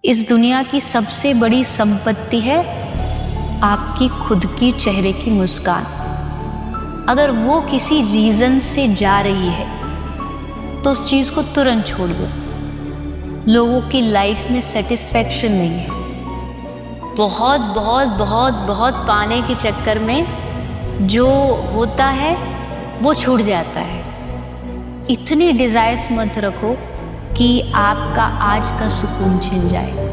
इस दुनिया की सबसे बड़ी संपत्ति है आपकी खुद की चेहरे की मुस्कान। अगर वो किसी रीज़न से जा रही है तो उस चीज़ को तुरंत छोड़ दो। लोगों की लाइफ में सेटिस्फैक्शन नहीं है। बहुत बहुत बहुत बहुत पाने के चक्कर में जो होता है वो छूट जाता है। इतनी डिज़ायर्स मत रखो कि आपका आज का सुकून छिन जाए।